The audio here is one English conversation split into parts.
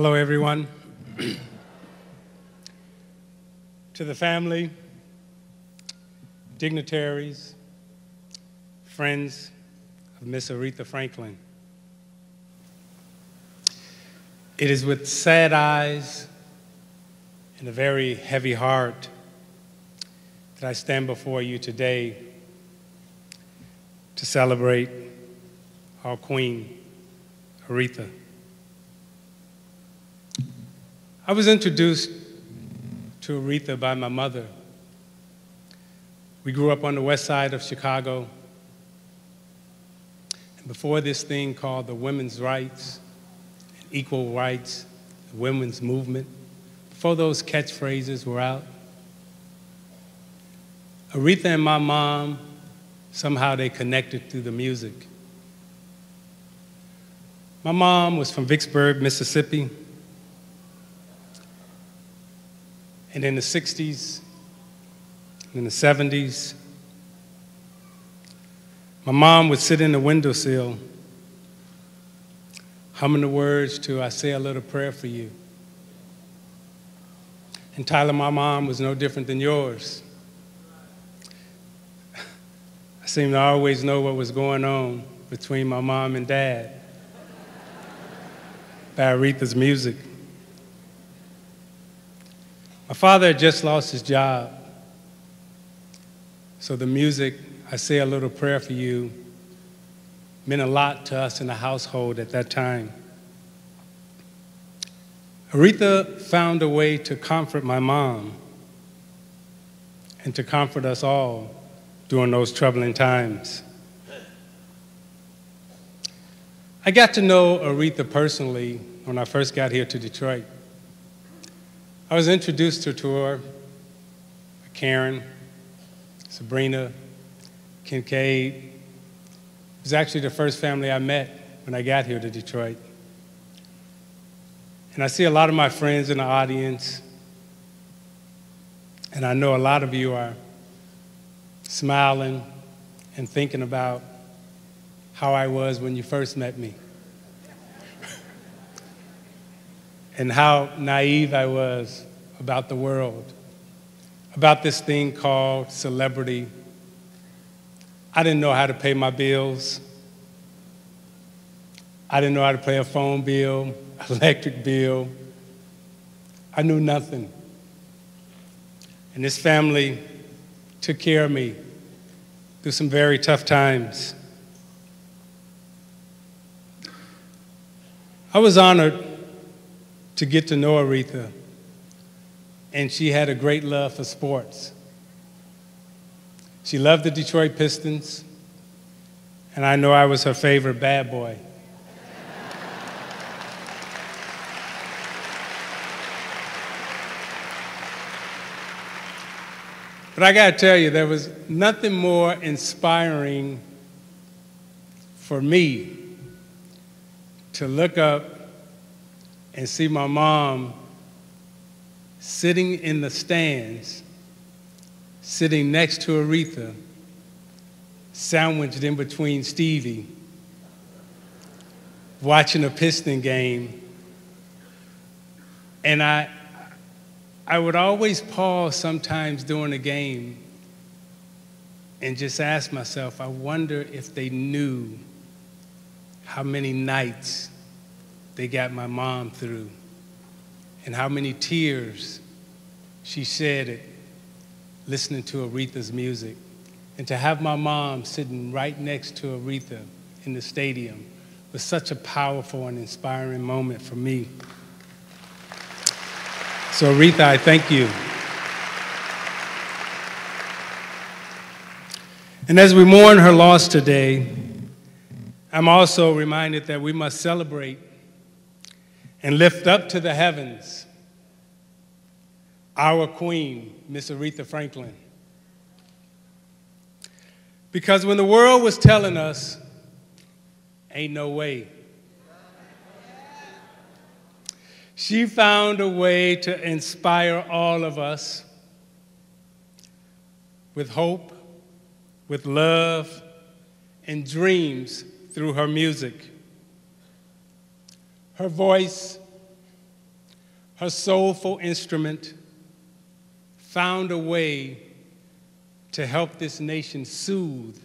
Hello, everyone. To the family, dignitaries, friends of Miss Aretha Franklin. It is with sad eyes and a very heavy heart that I stand before you today to celebrate our Queen, Aretha. I was introduced to Aretha by my mother. We grew up on the west side of Chicago. And before this thing called the women's rights, and equal rights, the women's movement, before those catchphrases were out, Aretha and my mom, somehow they connected through the music. My mom was from Vicksburg, Mississippi. And in the 60s, in the 70s, my mom would sit in the windowsill, humming the words to "I Say a Little Prayer for You." And Tyler, my mom was no different than yours. I seemed to always know what was going on between my mom and dad by Aretha's music. My father had just lost his job, so the music, "I Say a Little Prayer for You," meant a lot to us in the household at that time. Aretha found a way to comfort my mom and to comfort us all during those troubling times. I got to know Aretha personally when I first got here to Detroit. I was introduced to her, Karen, Sabrina, Kincaid. It was actually the first family I met when I got here to Detroit. And I see a lot of my friends in the audience, and I know a lot of you are smiling and thinking about how I was when you first met me. And how naive I was about the world, about this thing called celebrity. I didn't know how to pay my bills. I didn't know how to pay a phone bill, electric bill. I knew nothing. And this family took care of me through some very tough times. I was honored to get to know Aretha, and she had a great love for sports. She loved the Detroit Pistons, and I know I was her favorite bad boy. But I gotta tell you, there was nothing more inspiring for me to look up and see my mom sitting in the stands, sitting next to Aretha, sandwiched in between Stevie, watching a Piston game. And I would always pause sometimes during the game and just ask myself, I wonder if they knew how many nights they got my mom through, and how many tears she shed listening to Aretha's music. And to have my mom sitting right next to Aretha in the stadium was such a powerful and inspiring moment for me. So Aretha, I thank you. And as we mourn her loss today, I'm also reminded that we must celebrate and lift up to the heavens our Queen, Miss Aretha Franklin. Because when the world was telling us, ain't no way, she found a way to inspire all of us with hope, with love, and dreams through her music. Her voice her soulful instrument found a way to help this nation soothe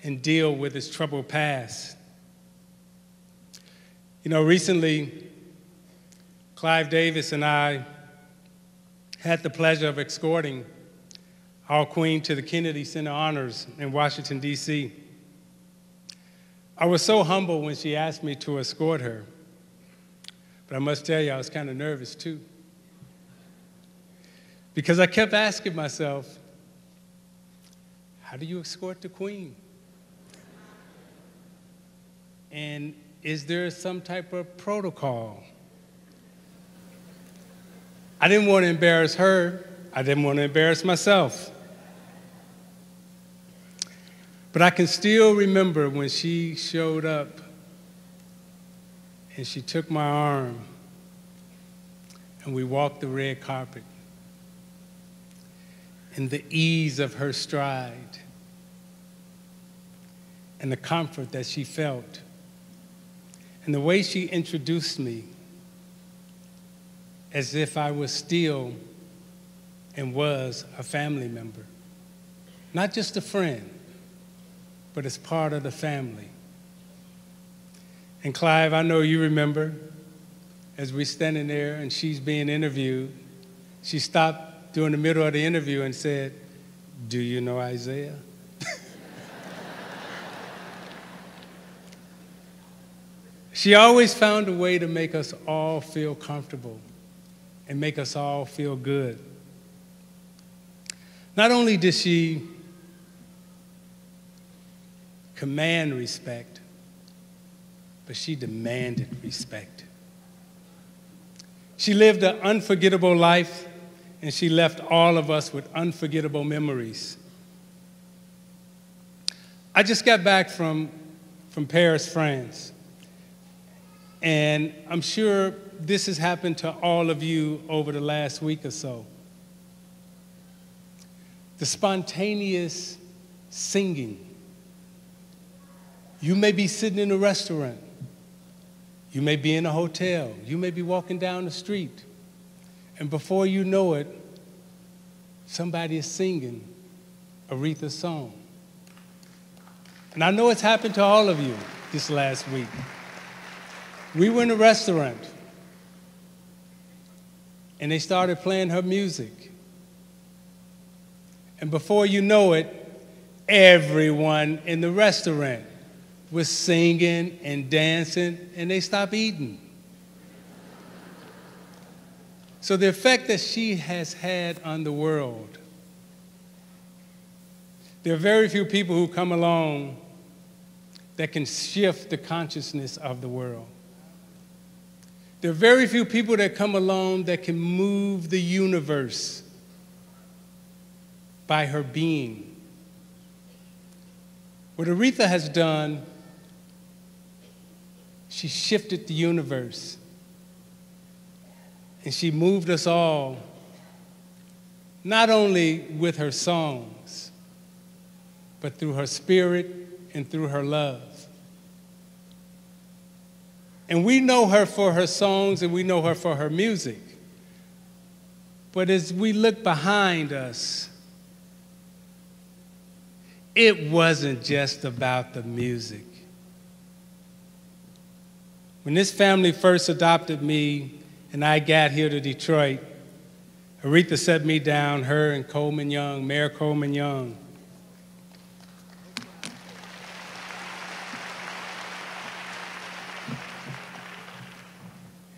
and deal with its troubled past. You know, recently, Clive Davis and I had the pleasure of escorting our Queen to the Kennedy Center Honors in Washington, D.C. I was so humbled when she asked me to escort her, but I must tell you, I was kind of nervous too. Because I kept asking myself, how do you escort the Queen? And is there some type of protocol? I didn't want to embarrass her. I didn't want to embarrass myself. But I can still remember when she showed up and she took my arm and we walked the red carpet. And the ease of her stride and the comfort that she felt and the way she introduced me as if I was still and was a family member. Not just a friend, but as part of the family. And Clive, I know you remember, as we're standing there and she's being interviewed, she stopped during the middle of the interview and said, "Do you know Isiah?" She always found a way to make us all feel comfortable and make us all feel good. Not only did she command respect, but she demanded respect. She lived an unforgettable life, and she left all of us with unforgettable memories. I just got back from Paris, France, and I'm sure this has happened to all of you over the last week or so. The spontaneous singing. You may be sitting in a restaurant. You may be in a hotel. You may be walking down the street. And before you know it, somebody is singing Aretha's song. And I know it's happened to all of you this last week. We were in a restaurant, and they started playing her music. And before you know it, everyone in the restaurant was singing and dancing, and they stopped eating. So the effect that she has had on the world, there are very few people who come along that can shift the consciousness of the world. There are very few people that come along that can move the universe by her being. What Aretha has done, she shifted the universe. And she moved us all, not only with her songs, but through her spirit and through her love. And we know her for her songs and we know her for her music. But as we look behind us, it wasn't just about the music. When this family first adopted me and I got here to Detroit, Aretha set me down, her and Coleman Young, Mayor Coleman Young.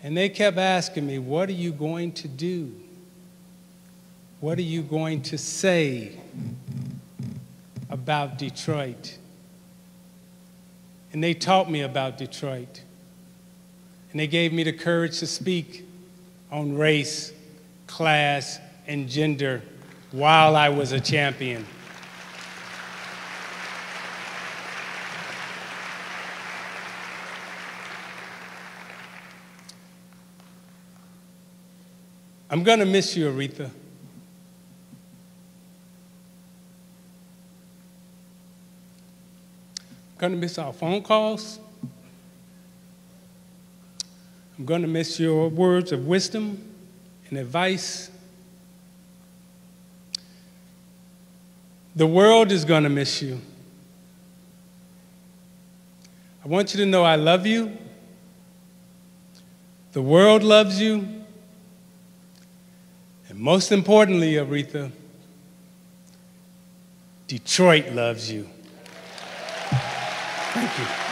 And they kept asking me, what are you going to do? What are you going to say about Detroit? And they taught me about Detroit. And they gave me the courage to speak on race, class, and gender while I was a champion. I'm going to miss you, Aretha. I'm going to miss our phone calls. I'm going to miss your words of wisdom and advice. The world is going to miss you. I want you to know I love you. The world loves you. And most importantly, Aretha, Detroit loves you. Thank you.